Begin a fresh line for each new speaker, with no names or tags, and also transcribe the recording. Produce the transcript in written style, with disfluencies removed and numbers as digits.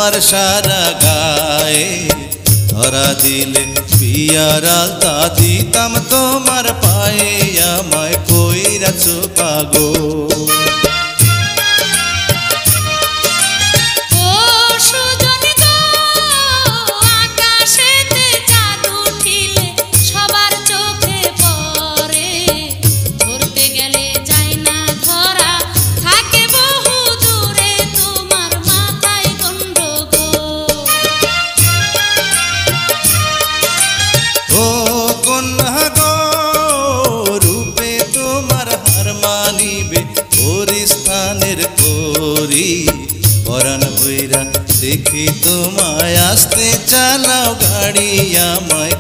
আমার সারা গায়ে ধরা দিলে বিয়ার আলতা দিতাম তোমার পায়ে আমায় কইরাছো পাগল পরাণ বইরা দেখি তোমায় আসতে চালাও গাড়ি আমায়